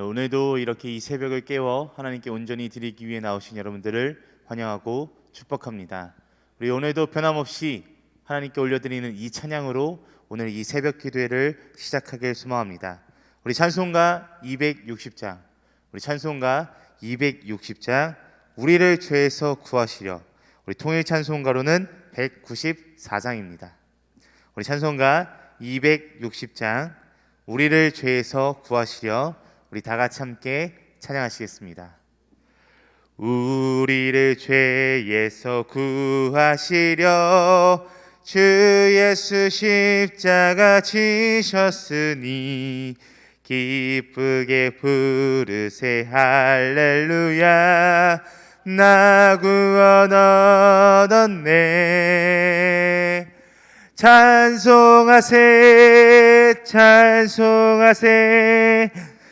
오늘도 이렇게 이 새벽을 깨워 하나님께 온전히 드리기 위해 나오신 여러분들을 환영하고 축복합니다. 우리 오늘도 변함없이 하나님께 올려드리는 이 찬양으로 오늘 이 새벽 기도회를 시작하길 소망합니다. 우리 찬송가 260장, 우리를 죄에서 구하시려. 우리 통일 찬송가로는 194장입니다. 우리 찬송가 260장, 우리를 죄에서 구하시려. 우리 다 같이 함께 찬양하시겠습니다. 우리를 죄에서 구하시려 주 예수 십자가 지셨으니 기쁘게 부르세 할렐루야. 나 구원 얻었네. 찬송하세 찬송하세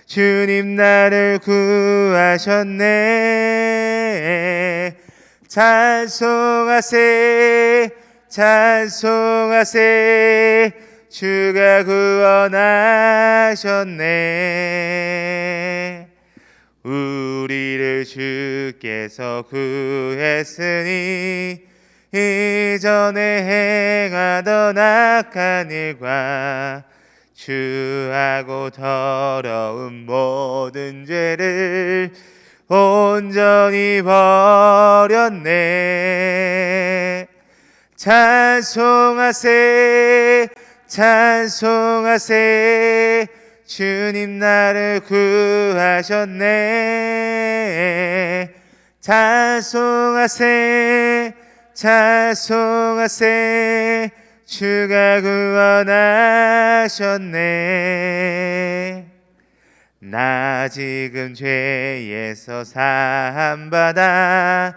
주님 나를 구하셨네. 찬송하세 찬송하세 주가 구원하셨네. 우리를 주께서 구했으니 이전에 행하던 악한 일과 추하고 더러운 모든 죄를 온전히 버렸네. 찬송하세 찬송하세 주님 나를 구하셨네. 찬송하세 찬송하세 주가 구원하셨네. 나 지금 죄에서 사함받아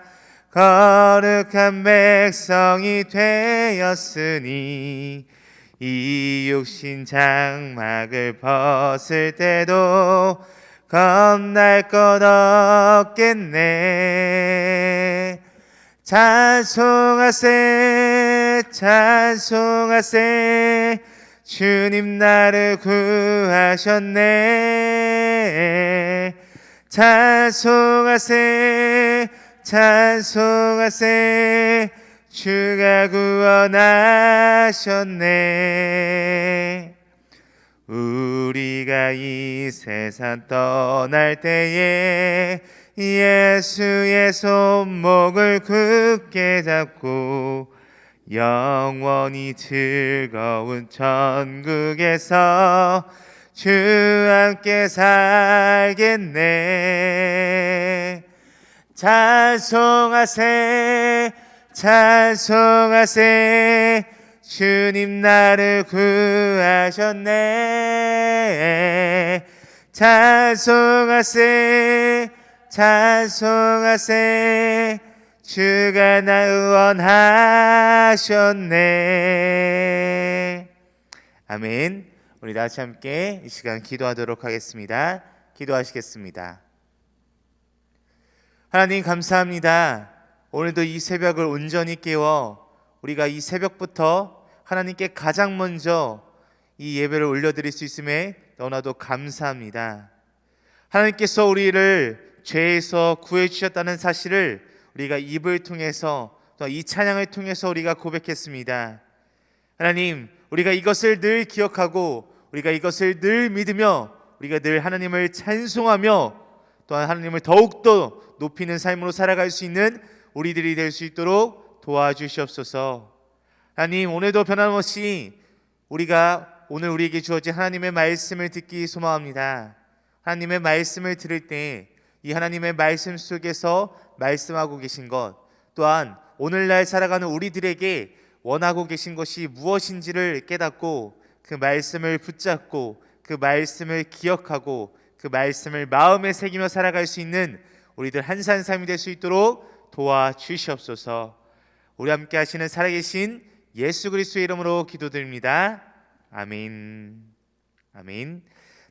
거룩한 백성이 되었으니 이 육신 장막을 벗을 때도 겁날 것 없겠네. 찬송하세 찬송하세 주님 나를 구하셨네. 찬송하세 찬송하세 주가 구원하셨네. 우리가 이 세상 떠날 때에 예수의 손목을 굳게 잡고 영원히 즐거운 천국에서 주 함께 살겠네. 찬송하세 찬송하세 주님 나를 구하셨네. 찬송하세 찬송하세 주가 나 구원하셨네. 아멘. 우리 다 같이 함께 이 시간 기도하도록 하겠습니다. 기도하시겠습니다. 하나님 감사합니다. 오늘도 이 새벽을 온전히 깨워 우리가 이 새벽부터 하나님께 가장 먼저 이 예배를 올려드릴 수 있음에 너무나도 감사합니다. 하나님께서 우리를 죄에서 구해주셨다는 사실을 우리가 입을 통해서 또 이 찬양을 통해서 우리가 고백했습니다. 하나님, 우리가 이것을 늘 기억하고 우리가 이것을 늘 믿으며 우리가 늘 하나님을 찬송하며 또한 하나님을 더욱더 높이는 삶으로 살아갈 수 있는 우리들이 될 수 있도록 도와주시옵소서. 하나님, 오늘도 변함없이 우리가 오늘 우리에게 주어진 하나님의 말씀을 듣기 소망합니다. 하나님의 말씀을 들을 때 이 하나님의 말씀 속에서 말씀하고 계신 것, 또한 오늘날 살아가는 우리들에게 원하고 계신 것이 무엇인지를 깨닫고 그 말씀을 붙잡고 그 말씀을 기억하고 그 말씀을 마음에 새기며 살아갈 수 있는 우리들 한산 삶이 될 수 있도록 도와주시옵소서. 우리 함께 하시는 살아계신 예수 그리스도의 이름으로 기도드립니다. 아멘. 아멘.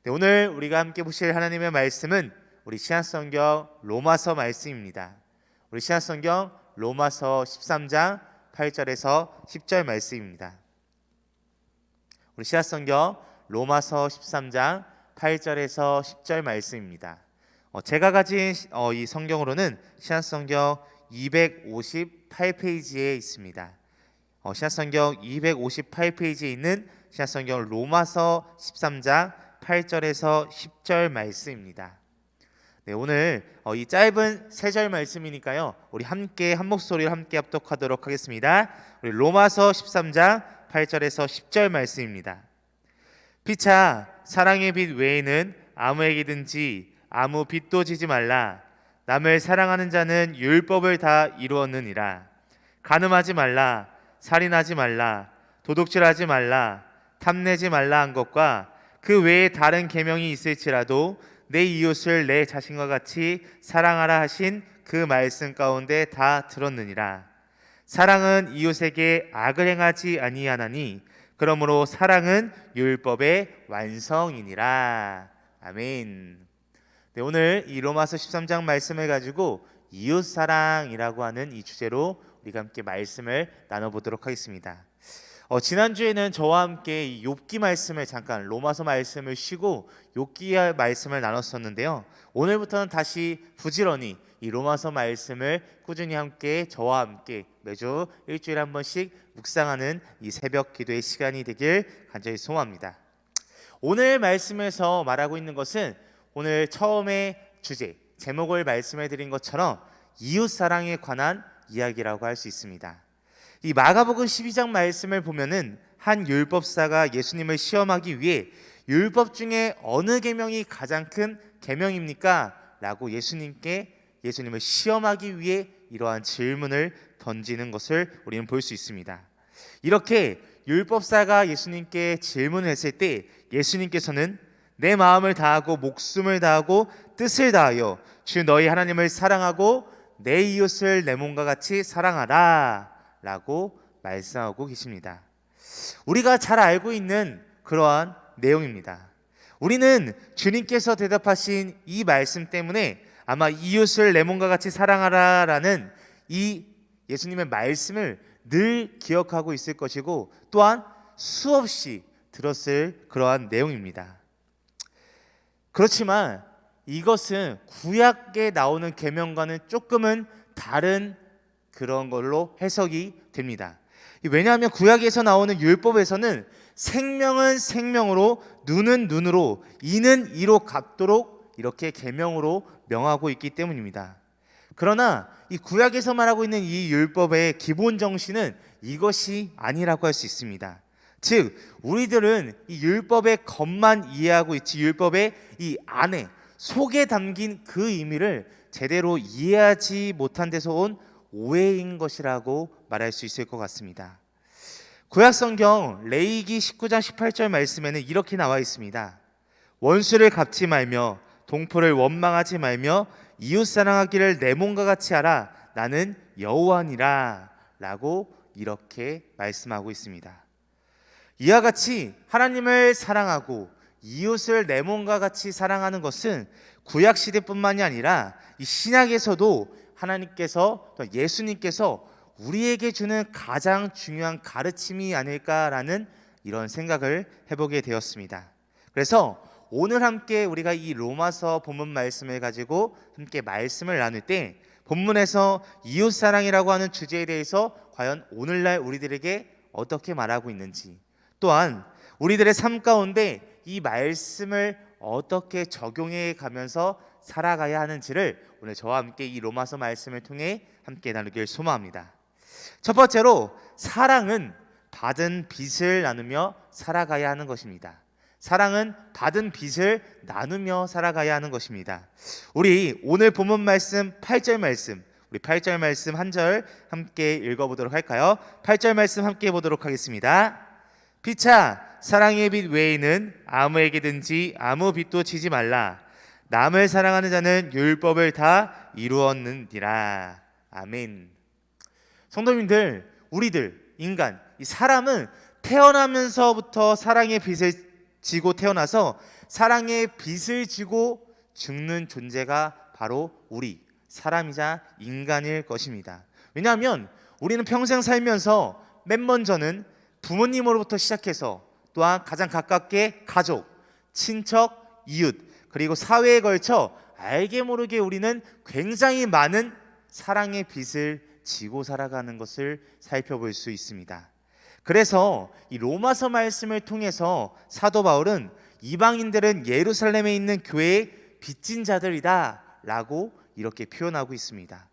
네, 오늘 우리가 함께 보실 하나님의 말씀은 우리 신약성경 로마서 말씀입니다. 우리 신약성경 로마서 13장 8절에서 10절 말씀입니다. 우리 신약성경 로마서 13장 8절에서 10절 말씀입니다. 제가 가진 이 성경으로는 신약성경 258페이지에 있습니다. 신약성경 258페이지에 있는 신약성경 로마서 13장 8절에서 10절 말씀입니다. 네, 오늘 이 짧은 3절 말씀이니까요, 우리 함께 한 목소리로 함께 합독하도록 하겠습니다. 우리 로마서 13장 8절에서 10절 말씀입니다. 피차 사랑의 빛 외에는 아무에게든지 아무 빚도 지지 말라. 남을 사랑하는 자는 율법을 다 이루었느니라. 간음하지 말라, 살인하지 말라, 도둑질하지 말라, 탐내지 말라 한 것과 그 외에 다른 계명이 있을지라도 내 이웃을 내 자신과 같이 사랑하라 하신 그 말씀 가운데 다 들었느니라. 사랑은 이웃에게 악을 행하지 아니하나니 그러므로 사랑은 율법의 완성이니라. 아멘. 네, 오늘 이 로마서 13장 말씀을 가지고 이웃사랑이라고 하는 이 주제로 우리가 함께 말씀을 나눠보도록 하겠습니다. 지난주에는 저와 함께 이 욥기 말씀을 잠깐 로마서 말씀을 쉬고 욥기 말씀을 나눴었는데요. 오늘부터는 다시 부지런히 이 로마서 말씀을 꾸준히 함께 저와 함께 매주 일주일에 한 번씩 묵상하는 이 새벽 기도의 시간이 되길 간절히 소망합니다. 오늘 말씀에서 말하고 있는 것은 오늘 처음에 주제, 제목을 말씀해 드린 것처럼 이웃사랑에 관한 이야기라고 할 수 있습니다. 이 마가복음 12장 말씀을 보면은 한 율법사가 예수님을 시험하기 위해 율법 중에 어느 계명이 가장 큰 계명입니까? 라고 예수님을 시험하기 위해 이러한 질문을 던지는 것을 우리는 볼 수 있습니다. 이렇게 율법사가 예수님께 질문을 했을 때 예수님께서는 내 마음을 다하고 목숨을 다하고 뜻을 다하여 주 너희 하나님을 사랑하고 내 이웃을 내 몸과 같이 사랑하라 라고 말씀하고 계십니다. 우리가 잘 알고 있는 그러한 내용입니다. 우리는 주님께서 대답하신 이 말씀 때문에 아마 이웃을 내 몸과 같이 사랑하라 라는 이 예수님의 말씀을 늘 기억하고 있을 것이고 또한 수없이 들었을 그러한 내용입니다. 그렇지만 이것은 구약에 나오는 계명과는 조금은 다른 그런 걸로 해석이 됩니다. 왜냐하면 구약에서 나오는 율법에서는 생명은 생명으로, 눈은 눈으로, 이는 이로 갚도록 이렇게 계명으로 명하고 있기 때문입니다. 그러나 이 구약에서 말하고 있는 이 율법의 기본 정신은 이것이 아니라고 할 수 있습니다. 즉 우리들은 이 율법의 겉만 이해하고 있지 율법의 이 안에 속에 담긴 그 의미를 제대로 이해하지 못한 데서 온 오해인 것이라고 말할 수 있을 것 같습니다. 구약성경 레위기 19장 18절 말씀에는 이렇게 나와 있습니다. 원수를 갚지 말며 동포를 원망하지 말며 이웃사랑하기를 내 몸과 같이 하라. 나는 여호와니라 라고 이렇게 말씀하고 있습니다. 이와 같이 하나님을 사랑하고 이웃을 내 몸과 같이 사랑하는 것은 구약시대뿐만이 아니라 이 신약에서도 하나님께서 또 예수님께서 우리에게 주는 가장 중요한 가르침이 아닐까라는 이런 생각을 해보게 되었습니다. 그래서 오늘 함께 우리가 이 로마서 본문 말씀을 가지고 함께 말씀을 나눌 때 본문에서 이웃사랑이라고 하는 주제에 대해서 과연 오늘날 우리들에게 어떻게 말하고 있는지, 또한 우리들의 삶 가운데 이 말씀을 어떻게 적용해 가면서 살아가야 하는지를 오늘 저와 함께 이 로마서 말씀을 통해 함께 나누길 소망합니다. 첫 번째로 사랑은 받은 빚을 나누며 살아가야 하는 것입니다. 사랑은 받은 빚을 나누며 살아가야 하는 것입니다. 우리 오늘 본문 말씀 8절 말씀, 우리 8절 말씀 한 절 함께 읽어보도록 할까요? 8절 말씀 함께 보도록 하겠습니다. 피차 사랑의 빚 외에는 아무에게든지 아무 빚도 지지 말라. 남을 사랑하는 자는 율법을 다 이루었느니라. 아멘. 성도님들, 우리들 인간, 이 사람은 태어나면서부터 사랑의 빚을 지고 태어나서 사랑의 빚을 지고 죽는 존재가 바로 우리 사람이자 인간일 것입니다. 왜냐하면 우리는 평생 살면서 맨 먼저는 부모님으로부터 시작해서 또한 가장 가깝게 가족, 친척, 이웃, 그리고 사회에 걸쳐 알게 모르게 우리는 굉장히 많은 사랑의 빚을 지고 살아가는 것을 살펴볼 수 있습니다. 그래서 이 로마서 말씀을 통해서 사도 바울은 이방인들은 예루살렘에 있는 교회의 빚진 자들이다 라고 이렇게 표현하고 있습니다.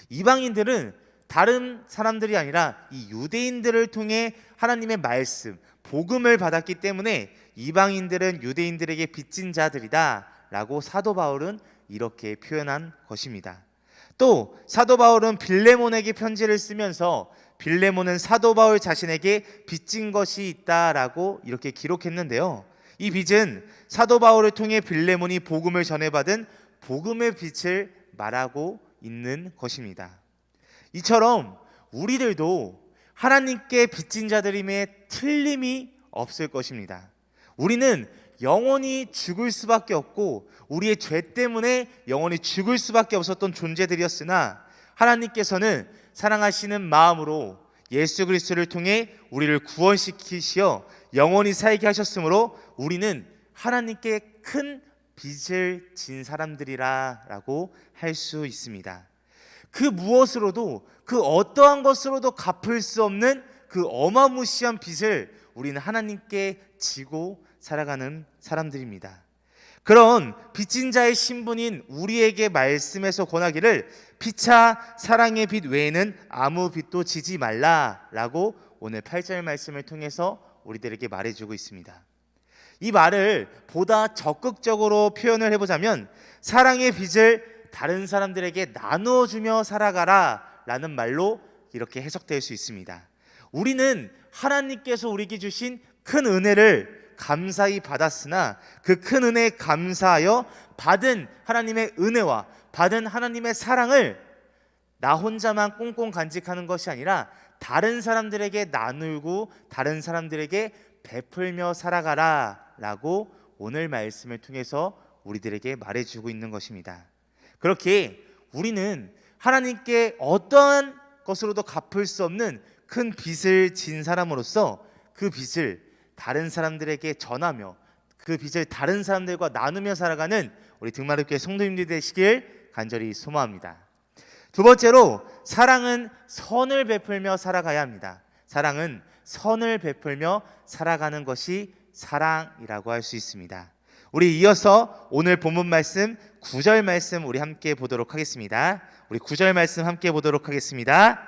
이방인들은 다른 사람들이 아니라 이 유대인들을 통해 하나님의 말씀, 복음을 받았기 때문에 이방인들은 유대인들에게 빚진 자들이다 라고 사도 바울은 이렇게 표현한 것입니다. 또 사도 바울은 빌레몬에게 편지를 쓰면서 빌레몬은 사도 바울 자신에게 빚진 것이 있다라고 이렇게 기록했는데요. 이 빚은 사도 바울을 통해 빌레몬이 복음을 전해받은 복음의 빚을 말하고 있는 것입니다. 이처럼 우리들도 하나님께 빚진 자들임에 틀림이 없을 것입니다. 우리는 영원히 죽을 수밖에 없고 우리의 죄 때문에 영원히 죽을 수밖에 없었던 존재들이었으나 하나님께서는 사랑하시는 마음으로 예수 그리스도를 통해 우리를 구원시키시어 영원히 살게 하셨으므로 우리는 하나님께 큰 빚을 진 사람들이라고 할 수 있습니다. 그 무엇으로도, 그 어떠한 것으로도 갚을 수 없는 그 어마무시한 빚을 우리는 하나님께 지고 살아가는 사람들입니다. 그런 빚진 자의 신분인 우리에게 말씀에서 권하기를 피차 사랑의 빚 외에는 아무 빚도 지지 말라라고 오늘 8절 말씀을 통해서 우리들에게 말해주고 있습니다. 이 말을 보다 적극적으로 표현을 해보자면 사랑의 빚을 다른 사람들에게 나누어 주며 살아가라 라는 말로 이렇게 해석될 수 있습니다. 우리는 하나님께서 우리에게 주신 큰 은혜를 감사히 받았으나 그 큰 은혜에 감사하여 받은 하나님의 은혜와 받은 하나님의 사랑을 나 혼자만 꽁꽁 간직하는 것이 아니라 다른 사람들에게 나누고 다른 사람들에게 베풀며 살아가라 라고 오늘 말씀을 통해서 우리들에게 말해주고 있는 것입니다. 그렇게 우리는 하나님께 어떠한 것으로도 갚을 수 없는 큰 빚을 진 사람으로서 그 빚을 다른 사람들에게 전하며 그 빚을 다른 사람들과 나누며 살아가는 우리 등마루교회 성도님들이 되시길 간절히 소망합니다. 두 번째로 사랑은 선을 베풀며 살아가야 합니다. 사랑은 선을 베풀며 살아가는 것이 사랑이라고 할 수 있습니다. 우리 이어서 오늘 본문 말씀 9절 말씀 우리 함께 보도록 하겠습니다. 우리 9절 말씀 함께 보도록 하겠습니다.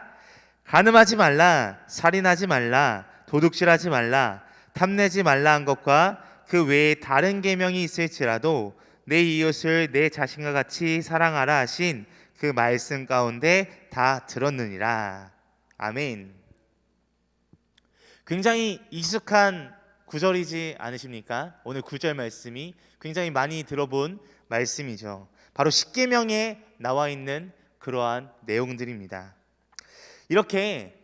간음하지 말라, 살인하지 말라, 도둑질하지 말라, 탐내지 말라 한 것과 그 외에 다른 계명이 있을지라도 내 이웃을 내 자신과 같이 사랑하라 하신 그 말씀 가운데 다 들었느니라. 아멘. 굉장히 익숙한 구절이지 않으십니까? 오늘 9절 말씀이 굉장히 많이 들어본 말씀이죠. 바로 십계명에 나와 있는 그러한 내용들입니다. 이렇게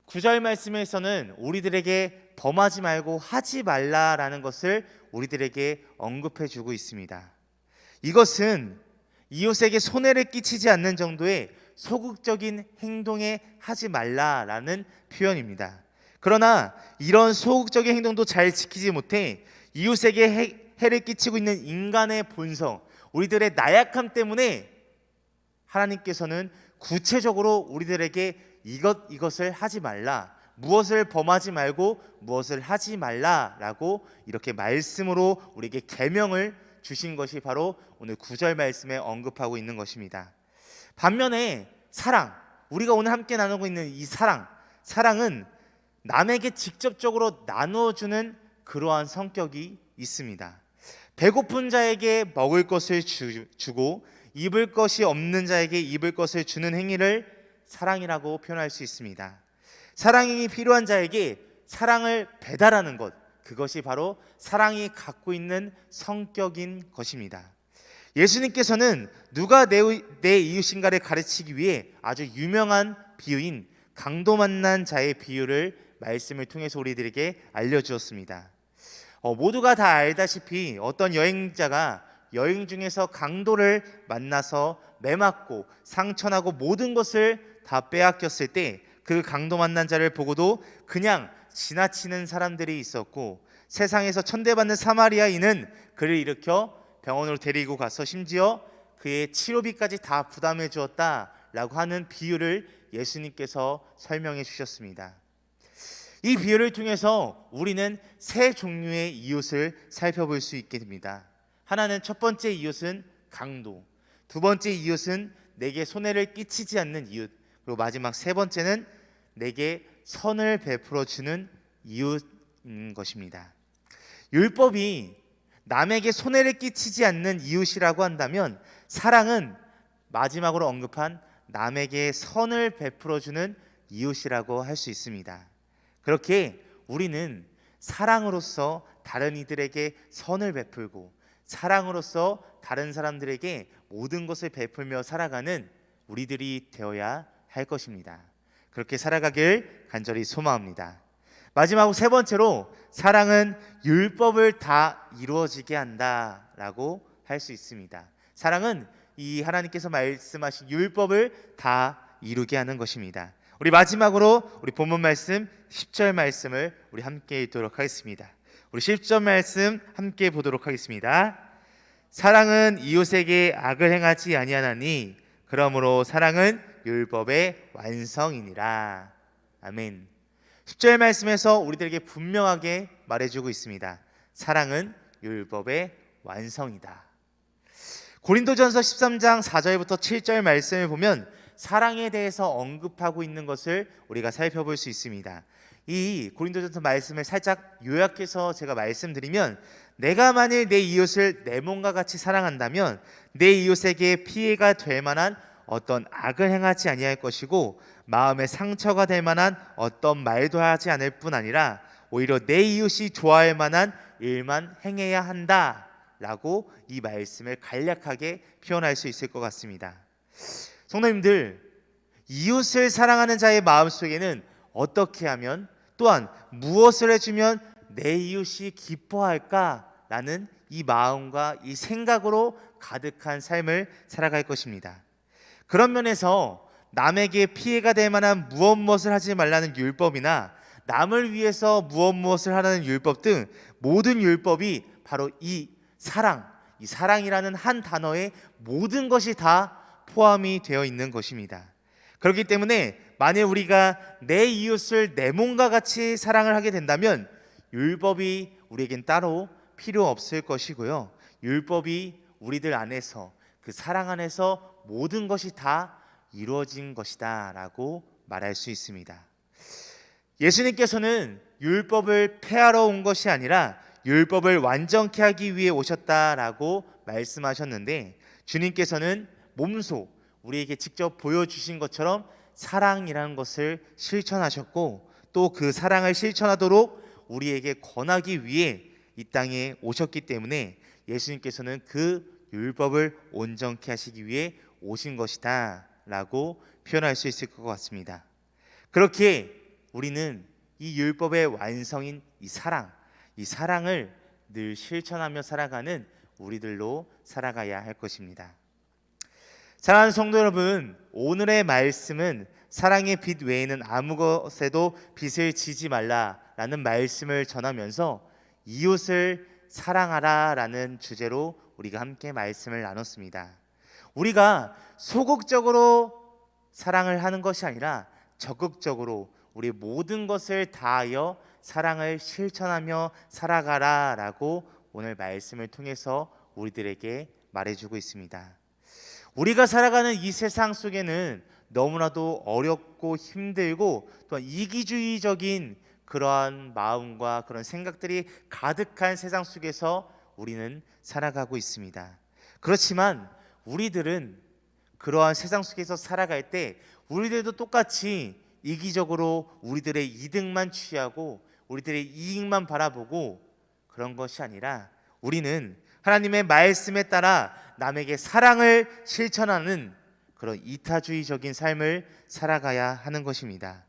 9절 말씀에서는 우리들에게 범하지 말고 하지 말라라는 것을 우리들에게 언급해 주고 있습니다. 이것은 이웃에게 손해를 끼치지 않는 정도의 소극적인 행동에 하지 말라라는 표현입니다. 그러나 이런 소극적인 행동도 잘 지키지 못해 이웃에게 해를 끼치고 있는 인간의 본성, 우리들의 나약함 때문에 하나님께서는 구체적으로 우리들에게 이것을 하지 말라, 무엇을 범하지 말고 무엇을 하지 말라라고 이렇게 말씀으로 우리에게 계명을 주신 것이 바로 오늘 9절 말씀에 언급하고 있는 것입니다. 반면에 사랑, 우리가 오늘 함께 나누고 있는 이 사랑은 남에게 직접적으로 나누어주는 그러한 성격이 있습니다. 배고픈 자에게 먹을 것을 주고 입을 것이 없는 자에게 입을 것을 주는 행위를 사랑이라고 표현할 수 있습니다. 사랑이 필요한 자에게 사랑을 배달하는 것, 그것이 바로 사랑이 갖고 있는 성격인 것입니다. 예수님께서는 누가 내 이웃인가를 가르치기 위해 아주 유명한 비유인 강도 만난 자의 비유를 말씀을 통해서 우리들에게 알려주었습니다. 모두가 다 알다시피 어떤 여행자가 여행 중에서 강도를 만나서 매맞고 상처나고 모든 것을 다 빼앗겼을 때 그 강도 만난 자를 보고도 그냥 지나치는 사람들이 있었고 세상에서 천대받는 사마리아인은 그를 일으켜 병원으로 데리고 가서 심지어 그의 치료비까지 다 부담해 주었다라고 하는 비유를 예수님께서 설명해 주셨습니다. 이 비유를 통해서 우리는 세 종류의 이웃을 살펴볼 수 있게 됩니다. 하나는 첫 번째 이웃은 강도, 두 번째 이웃은 내게 손해를 끼치지 않는 이웃, 그리고 마지막 세 번째는 내게 선을 베풀어 주는 이웃인 것입니다. 율법이 남에게 손해를 끼치지 않는 이웃이라고 한다면 사랑은 마지막으로 언급한 남에게 선을 베풀어 주는 이웃이라고 할 수 있습니다. 그렇게 우리는 사랑으로서 다른 이들에게 선을 베풀고 사랑으로서 다른 사람들에게 모든 것을 베풀며 살아가는 우리들이 되어야 할 것입니다. 그렇게 살아가길 간절히 소망합니다. 마지막으로 세 번째로 사랑은 율법을 다 이루어지게 한다라고 할 수 있습니다. 사랑은 이 하나님께서 말씀하신 율법을 다 이루게 하는 것입니다. 우리 마지막으로 우리 본문 말씀 10절 말씀을 우리 함께 읽도록 하겠습니다. 우리 10절 말씀 함께 보도록 하겠습니다. 사랑은 이웃에게 악을 행하지 아니하나니 그러므로 사랑은 율법의 완성이니라. 아멘. 10절 말씀에서 우리들에게 분명하게 말해주고 있습니다. 사랑은 율법의 완성이다. 고린도전서 13장 4절부터 7절 말씀을 보면 사랑에 대해서 언급하고 있는 것을 우리가 살펴볼 수 있습니다. 이 고린도전서 말씀을 살짝 요약해서 제가 말씀드리면, 내가 만일 내 이웃을 내 몸과 같이 사랑한다면 내 이웃에게 피해가 될 만한 어떤 악을 행하지 아니할 것이고 마음에 상처가 될 만한 어떤 말도 하지 않을 뿐 아니라 오히려 내 이웃이 좋아할 만한 일만 행해야 한다라고 이 말씀을 간략하게 표현할 수 있을 것 같습니다. 성도님들, 이웃을 사랑하는 자의 마음속에는 어떻게 하면, 또한 무엇을 해주면 내 이웃이 기뻐할까라는 이 마음과 이 생각으로 가득한 삶을 살아갈 것입니다. 그런 면에서 남에게 피해가 될 만한 무엇을 하지 말라는 율법이나 남을 위해서 무엇을 하라는 율법 등 모든 율법이 바로 이 사랑이라는 한 단어에 모든 것이 다 포함이 되어 있는 것입니다. 그렇기 때문에 만일 우리가 내 이웃을 내 몸과 같이 사랑을 하게 된다면 율법이 우리에겐 따로 필요 없을 것이고요. 율법이 우리들 안에서, 그 사랑 안에서 모든 것이 다 이루어진 것이다 라고 말할 수 있습니다. 예수님께서는 율법을 폐하러 온 것이 아니라 율법을 완전케 하기 위해 오셨다라고 말씀하셨는데, 주님께서는 몸소 우리에게 직접 보여주신 것처럼 사랑이라는 것을 실천하셨고, 또 그 사랑을 실천하도록 우리에게 권하기 위해 이 땅에 오셨기 때문에 예수님께서는 그 율법을 온전케 하시기 위해 오신 것이다 라고 표현할 수 있을 것 같습니다. 그렇게 우리는 이 율법의 완성인 이 사랑을 늘 실천하며 살아가는 우리들로 살아가야 할 것입니다. 사랑하는 성도 여러분, 오늘의 말씀은 사랑의 빛 외에는 아무 것에도 빛을 지지 말라라는 말씀을 전하면서 이웃을 사랑하라라는 주제로 우리가 함께 말씀을 나눴습니다. 우리가 소극적으로 사랑을 하는 것이 아니라 적극적으로 우리 모든 것을 다하여 사랑을 실천하며 살아가라라고 오늘 말씀을 통해서 우리들에게 말해주고 있습니다. 우리가 살아가는 이 세상 속에는 너무나도 어렵고 힘들고 또한 이기주의적인 그러한 마음과 그런 생각들이 가득한 세상 속에서 우리는 살아가고 있습니다. 그렇지만 우리들은 그러한 세상 속에서 살아갈 때 우리들도 똑같이 이기적으로 우리들의 이득만 취하고 우리들의 이익만 바라보고 그런 것이 아니라 우리는 하나님의 말씀에 따라 남에게 사랑을 실천하는 그런 이타주의적인 삶을 살아가야 하는 것입니다.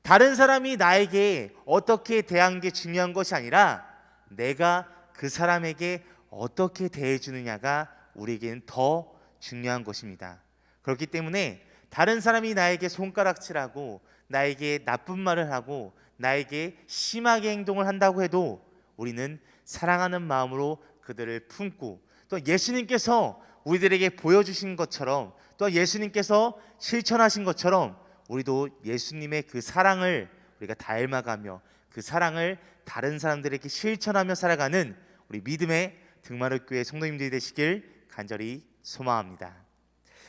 다른 사람이 나에게 어떻게 대한 게 중요한 것이 아니라 내가 그 사람에게 어떻게 대해주느냐가 우리에게는 더 중요한 것입니다. 그렇기 때문에 다른 사람이 나에게 손가락질하고 나에게 나쁜 말을 하고 나에게 심하게 행동을 한다고 해도 우리는 사랑하는 마음으로 그들을 품고 또 예수님께서 우리들에게 보여주신 것처럼, 또 예수님께서 실천하신 것처럼 우리도 예수님의 그 사랑을 우리가 닮아가며 그 사랑을 다른 사람들에게 실천하며 살아가는 우리 믿음의 등마루교회 성도님들이 되시길 간절히 소망합니다.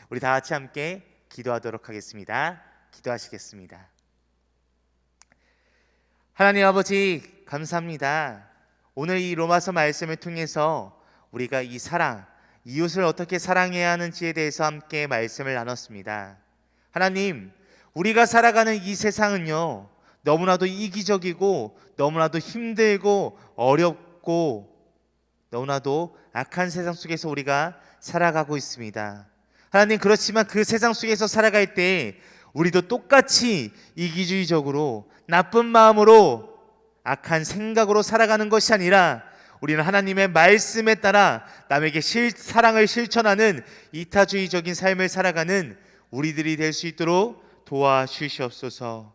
우리 다 같이 함께 기도하도록 하겠습니다. 기도하시겠습니다. 하나님 아버지, 감사합니다. 오늘 이 로마서 말씀을 통해서 우리가 이 사랑, 이웃을 어떻게 사랑해야 하는지에 대해서 함께 말씀을 나눴습니다. 하나님, 우리가 살아가는 이 세상은요, 너무나도 이기적이고 너무나도 힘들고 어렵고 너무나도 악한 세상 속에서 우리가 살아가고 있습니다. 하나님, 그렇지만 그 세상 속에서 살아갈 때 우리도 똑같이 이기주의적으로 나쁜 마음으로 악한 생각으로 살아가는 것이 아니라 우리는 하나님의 말씀에 따라 남에게 사랑을 실천하는 이타주의적인 삶을 살아가는 우리들이 될 수 있도록 도와주시옵소서.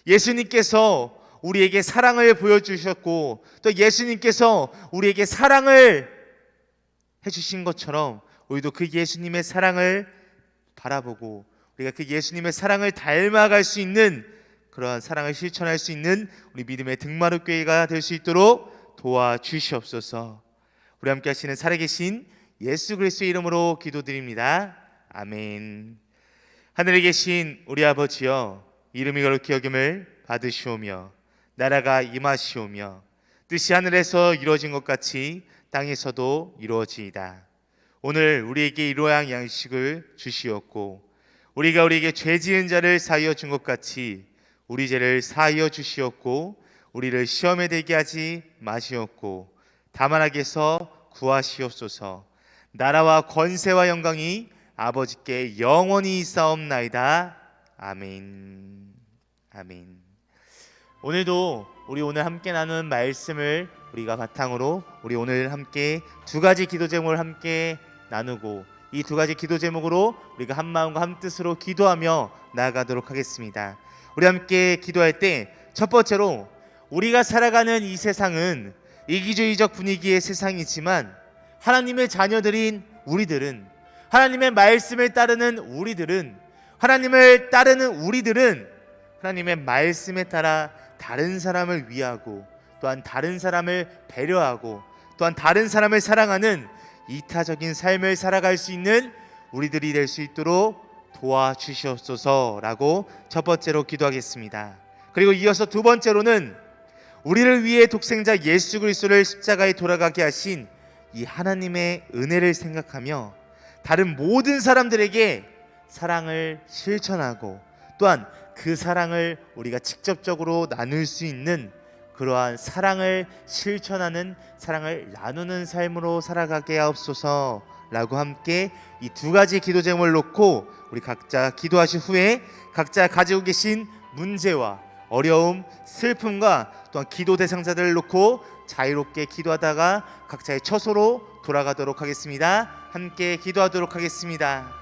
예수님께서 우리에게 사랑을 보여주셨고 또 예수님께서 우리에게 사랑을 해주신 것처럼 우리도 그 예수님의 사랑을 바라보고 우리가 그 예수님의 사랑을 닮아갈 수 있는 그러한 사랑을 실천할 수 있는 우리 믿음의 등마루교회가 될 수 있도록 도와주시옵소서. 우리 함께 하시는 살아계신 예수 그리스도의 이름으로 기도드립니다. 아멘. 하늘에 계신 우리 아버지여, 이름이 거룩히 여김을 받으시오며 나라가 임하시오며 뜻이 하늘에서 이루어진 것 같이 땅에서도 이루어지이다. 오늘 우리에게 이러한 양식을 주시옵고 우리가 우리에게 죄 지은 자를 사하여 준 것 같이 우리 죄를 사하여 주시옵고 우리를 시험에 들게 하지 마시옵고 다만 악에서 구하시옵소서. 나라와 권세와 영광이 아버지께 영원히 있사옵나이다. 아멘. 아멘. 오늘도 우리 오늘 함께 나눈 말씀을 우리가 바탕으로 우리 오늘 함께 두 가지 기도 제목을 함께 나누고 이 두 가지 기도 제목으로 우리가 한 마음과 한 뜻으로 기도하며 나아가도록 하겠습니다. 우리 함께 기도할 때 첫 번째로 우리가 살아가는 이 세상은 이기주의적 분위기의 세상이지만 하나님의 자녀들인 우리들은, 하나님의 말씀을 따르는 우리들은, 하나님의 말씀에 따라 다른 사람을 위하고 또한 다른 사람을 배려하고 또한 다른 사람을 사랑하는 이타적인 삶을 살아갈 수 있는 우리들이 될 수 있도록 도와주시옵소서라고 첫 번째로 기도하겠습니다. 그리고 이어서 두 번째로는 우리를 위해 독생자 예수 그리스도를 십자가에 돌아가게 하신 이 하나님의 은혜를 생각하며 다른 모든 사람들에게 사랑을 실천하고 또한 그 사랑을 우리가 직접적으로 나눌 수 있는 그러한 사랑을 실천하는, 사랑을 나누는 삶으로 살아가게 하옵소서라고 함께 이 두 가지 기도 제목을 놓고 우리 각자 기도하신 후에 각자 가지고 계신 문제와 어려움, 슬픔과 또한 기도 대상자들을 놓고 자유롭게 기도하다가 각자의 처소로 돌아가도록 하겠습니다. 함께 기도하도록 하겠습니다.